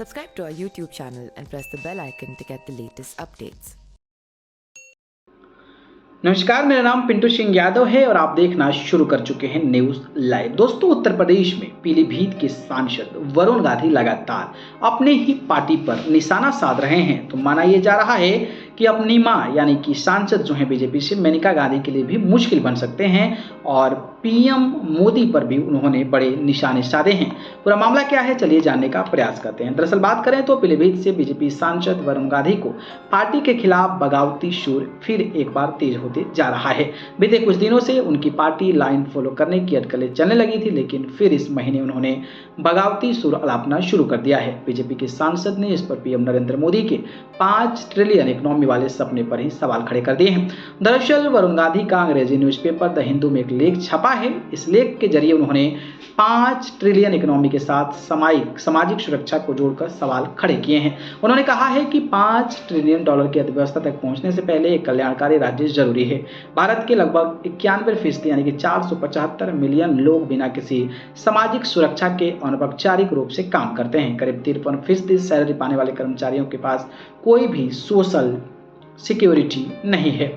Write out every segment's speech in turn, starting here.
Subscribe to our YouTube channel and press the bell icon to get the latest updates. नमस्कार, मेरा नाम पिंटू सिंह यादव है और आप देखना शुरू कर चुके हैं न्यूज लाइव। दोस्तों, उत्तर प्रदेश में पीलीभीत के सांसद वरुण गांधी लगातार अपने ही पार्टी पर निशाना साध रहे हैं। तो माना यह जा रहा है कि अपनी मां यानी कि सांसद जो हैं बीजेपी से मेनका गांधी के लिए भी मुश्किल बन सकते हैं और पीएम मोदी पर भी उन्होंने बड़े निशाने साधे हैं। पूरा मामला क्या है, चलिए जानने का प्रयास करते हैं। दरअसल बात करें तो पीलीभीत से बीजेपी सांसद वरुण गांधी को पार्टी के खिलाफ बगावती शोर फिर एक बार तेज होते जा रहा है। बीते कुछ दिनों से उनकी पार्टी लाइन फॉलो करने की अटकलें चलने लगी थी, लेकिन फिर इस महीने उन्होंने बगावती सुर अलापना शुरू कर दिया है। बीजेपी के सांसद ने इस पर पीएम नरेंद्र मोदी के 5 ट्रिलियन इकोनॉमी वाले सपने पर ही सवाल खड़े कर दिए हैं। दरअसल वरुण गांधी का अंग्रेजी न्यूज़पेपर द हिंदू में एक लेख छपा है। इस लेख के जरिए उन्होंने 5 ट्रिलियन इकोनॉमी के साथ सामाजिक सुरक्षा को जोड़कर सवाल खड़े किए हैं। उन्होंने कहा है कि 5 ट्रिलियन डॉलर की अर्थव्यवस्था तक पहुंचने से पहले एक कल्याणकारी राज्य जरूरी है। भारत के लगभग 91% यानी कि 475 मिलियन लोग बिना किसी सामाजिक सुरक्षा के अनौपचारिक रूप से काम करते हैं। करीब 53% सैलरी पाने वाले कर्मचारियों के पास कोई भी सोशल सिक्योरिटी नहीं है।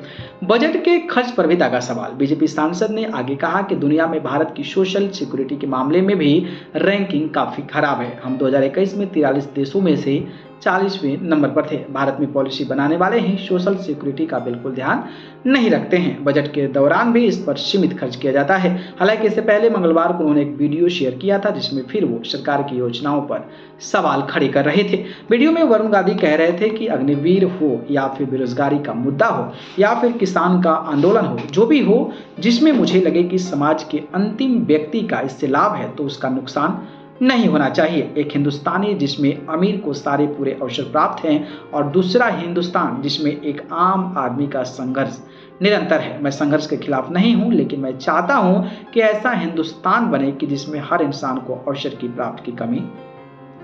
बजट के खर्च पर भी दागा सवाल। बीजेपी सांसद ने आगे कहा कि दुनिया में भारत की सोशल सिक्योरिटी के मामले में भी रैंकिंग काफी खराब है। हम 2021 में 43 देशों में से 40वें नंबर पर थे। भारत में पॉलिसी बनाने वाले ही सोशल सिक्योरिटी का बिल्कुल ध्यान नहीं रखते हैं। बजट के दौरान भी इस पर सीमित खर्च किया जाता है। हालांकि इससे पहले मंगलवार को उन्होंने एक वीडियो शेयर किया था जिसमें फिर वो सरकार की योजनाओं पर सवाल खड़े कर रहे थे। वीडियो में वरुण गांधी कह रहे थे कि अग्निवीर हो या फिर बेरोजगारी का मुद्दा हो या फिर किसान का आंदोलन हो, जो भी हो जिसमें मुझे लगे कि समाज के अंतिम व्यक्ति का इससे लाभ है तो उसका नुकसान नहीं होना चाहिए। एक हिंदुस्तानी जिसमें अमीर को सारे पूरे अवसर प्राप्त हैं और दूसरा हिंदुस्तान जिसमें एक आम आदमी का संघर्ष निरंतर है। मैं संघर्ष के खिलाफ नहीं हूं, लेकिन मैं चाहता हूं कि ऐसा हिंदुस्तान बने कि जिसमें हर इंसान को अवसर की प्राप्ति की कमी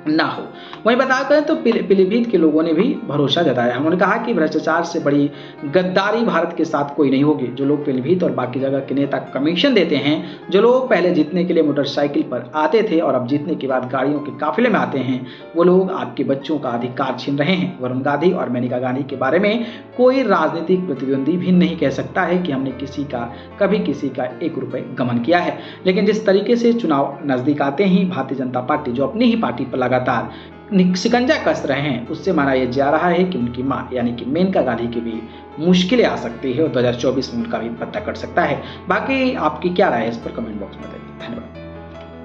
ना हो। वहीं बता करें तो पीलीभीत के लोगों ने भी भरोसा जताया। उन्होंने कहा कि भ्रष्टाचार से बड़ी गद्दारी भारत के साथ कोई नहीं होगी। जो लोग पीलीभीत और बाकी जगह के नेता कमीशन देते हैं, जो लोग पहले जीतने के लिए मोटरसाइकिल पर आते थे और अब जीतने के बाद गाड़ियों के काफिले में आते हैं, वो लोग आपके बच्चों का अधिकार छीन रहे हैं। वरुण गांधी और मेनका गांधी के बारे में कोई राजनीतिक प्रतिद्वंदी भी नहीं कह सकता है कि हमने कभी किसी का 1 रुपए गमन किया है। लेकिन जिस तरीके से चुनाव नजदीक आते ही भारतीय जनता पार्टी जो अपनी ही पार्टी पर लगातार शिकंजा कस रहे हैं, उससे माना यह जा रहा है कि उनकी मां यानी कि मेनका गांधी की भी मुश्किलें आ सकती है और 2024 में उनका भी पत्ता कट सकता है। बाकी आपकी क्या राय है इस पर कमेंट बॉक्स में बताइए। धन्यवाद।